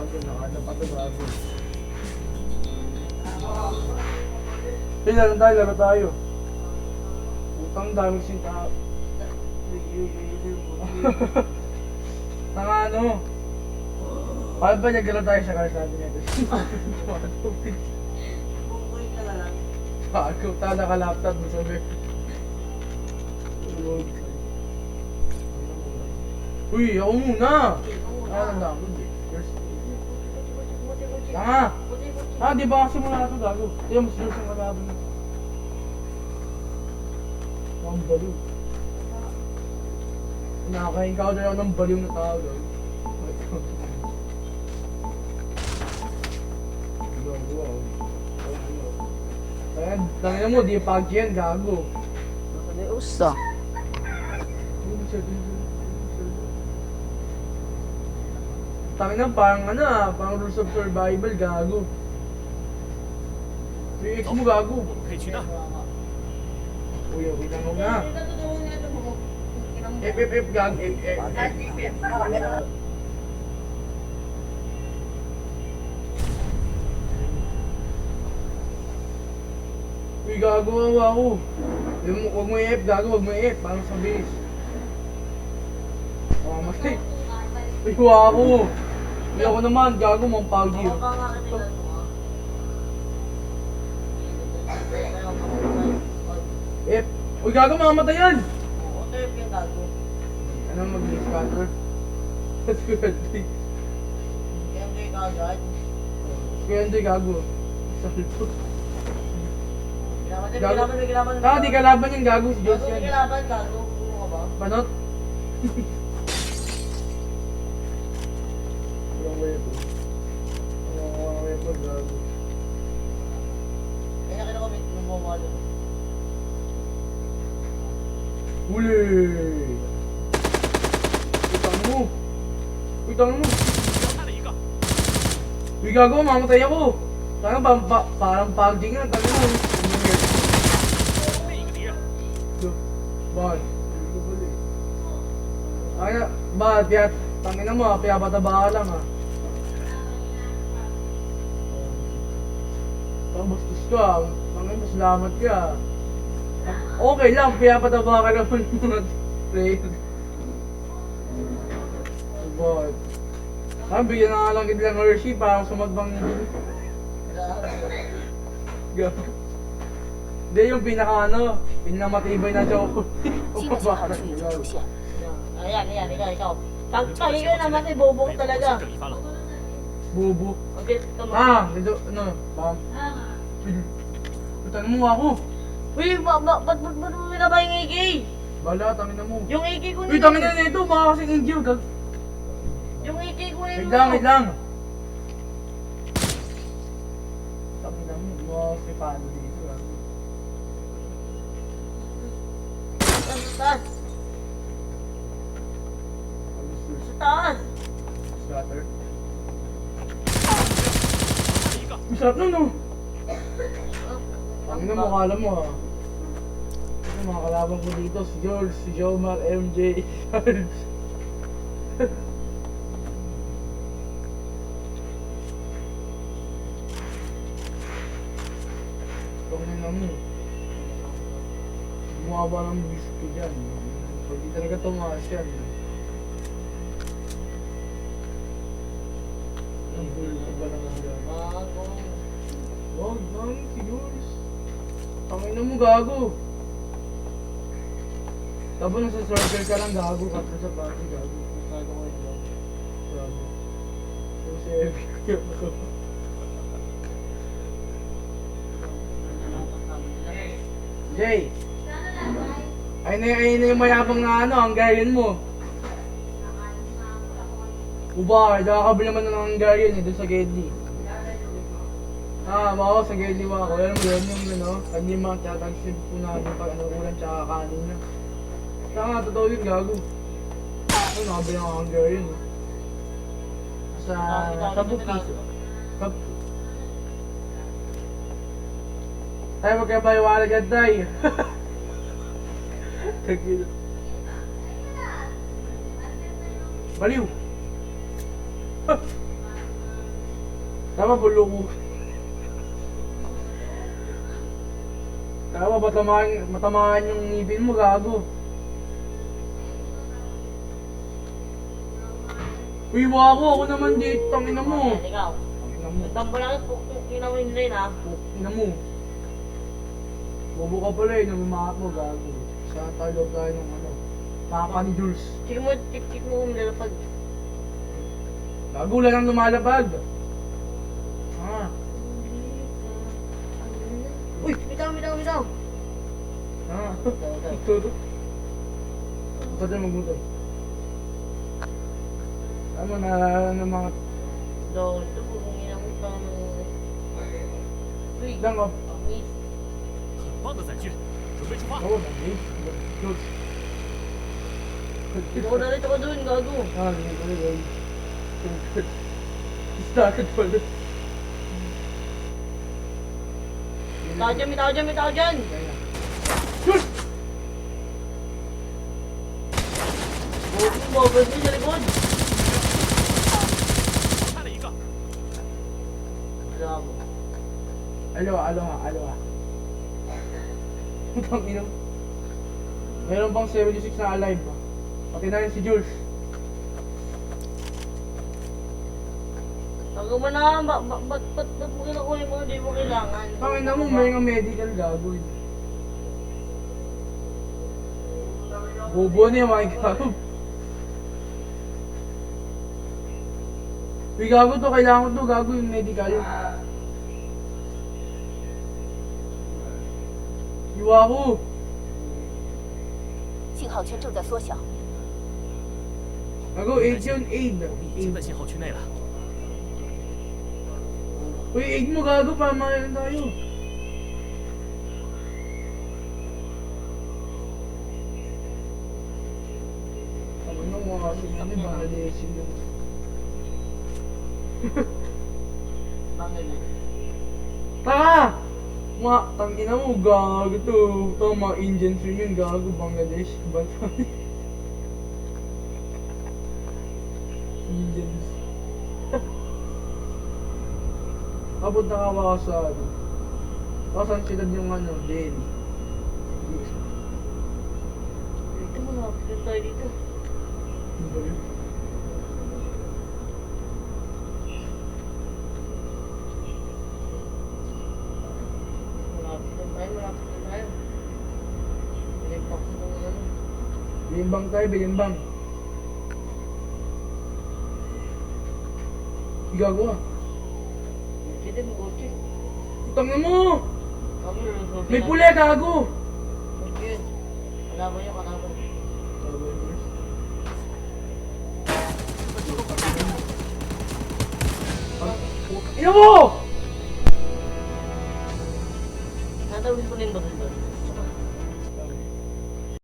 gago, nakadapat na gago. Hey, laro tayo. Utang daming sinta. Tanga ano? Paano ba nagkala tayo sa kalsada nito? Bungkoy ka na lang. Bago, tayo naka-laptop mo sabi. Uy, ako muna! Ano lang, hindi. Tanga! Ah, di ba kasi muna ito gago? Kaya mas yours ang kalaban na. Ang baliw. Nakaka-encounter ako ng baliw na tao gago. Kaya, tangin mo, di pag yan, gago. Usa. Tangin na, parang ano ah, parang rules of survival, gago. 3x mo, gago. Uy, wait lang na. F, gago, F. Uy, gago nga ako. Huwag mo i-F, gago, huwag mo i-F, parang sa base. Oh, matay. Uy, huwa ako. Uy, ako naman, gago, mong pagi. Ako pa nga katilan mo ah. F. Uy, gago, mamamatay yan. Oo, trip yung gago. Ano mag-scatter? Swerte. Kaya kayo kagad. Kaya hindi, gago. Salpo. Kailangan. Ah, di kalaban yung gago, si Diyos Gago, yan. kailangan gago. Ano ka ba? Panot? Walang weapon. Walang weapon, gago. Kaya nakita ko may lumamalo. Huli! Utang mo! Utang mo! Uy, gago, mamatay ako! Parang pagding na, tangin mo. Bakit? Ay na, bakit? Piyat, tangin na mo, piyabata-baka lang ha. Pambastos ka, tangin mo, salamat ka. Okay lang, piyabata-baka naman mga play. Bakit? Bigyan na nga lang kita ng Hershey, parang sumagbang gago. Hindi, yung pinakamatibay na chocolate. O pabakas. Ayan, ikaw. Pagpali ka naman eh, bobo ka talaga. Bobo. Okay, tama. Ah, dito, ano, bam. Putan mo ako. Uy, ba't mo na ba yung AK? Bala, tangin na mo. Yung AK ko Uy, tangin na nito, baka kasing injiw. Yung AK ko na Wait lang. Tangin na mo, baka kasi paano dito ah. Taas. Sa taas. Scatter. Masarap na no. Tangin na mo, kala mo ah. Ito mga kalaban ko dito, si George, si Jomar, MJ, Charles. Tangin na mo. Bumaba ng bisit ko dyan. Pag di talaga tumaas yan. Ang bulo ba naman dyan? Wag lang, si George. Tangin na mo, gago. Tapos nasa circle ka lang, gago ka sa party, gago. Gago ko yun lang. Gago. Kasi epic ko yun ako. Jay! Ayun na yung mayabang na ano, Hungarian mo. Uba, nakakabili naman ng Hungarian eh, doon sa Gedli. Ah, mao sa Gedli mo ako. Alam mo yun, yung ano, kanimang tatagsin po namin pag ano, ulan tsaka kanin na. Saka totoo yun, gago. Ako, nakabili ng Hungarian eh. Sa Bukiso. Tayo magkabaliwanag yan tayo. Baliw! Tama, bulo ko. Tama, matamaan yung ngipin mo, gago. Uy, wako, ako naman dito, tangina mo. Ayan, ikaw. Tangina mo. Nagtambo lang yung kinawin rin ha. Tangina mo. Bobo ka pala eh, namamakap mo, gago. Sa talog tayo ng ano, Papa ni Jules. Check mo kung lalapag. Gago, wala nang lumalapag. Ah, Uy, bitaw. ah. Ito. Ito. Ito dyan magmutol. Tama na mga... Ito po kung inamot pa ng... Uy, Lang ka. miss. 很棒的载具，准备出发。 Oo, nandito. Jules. Ako na rin ako doon, gago. Ah, nandito. Started pala. May tao dyan. Jules! Bobos din sa likod. 开了一个， Gago. Alo. Putang ina. Meron bang 76 na alive ba? Pati na rin si Jules. Tago mo na, ba't mo kinukuha yung mga di mo kailangan? Pangina mo, may nga medical gago eh. Bobo niya, my God. Uy, gago to, kailangan ko to, gago yung medical. Iwa ko. 信号圈正在缩小， Gago, aid yun, aid. 我们已经在信号区内了。 Uy, aid mo, gago, para makain tayo. Ano nung mga kasi kami, validation yun. Bakit na? Taka! Mga, tangina mo, gago to. Ito, mga Indians rin yun, gago, Bangladesh, bansa. Indians. Papunta ka ba sa, ano? Saan sila yung ano, Delhi? Dito mo, nakapit tayo dito. Ano ba yun? Malapit na tayo. Pinagpak mo ng ano. Bilimbang tayo, bilimbang. Gago ka. Sige, mag-uti. Utang na mo! Kami lulusob. May puli, gago! Yun. Kalaban yung kalaban. Ina mo! Natawid ko na yung baril doon.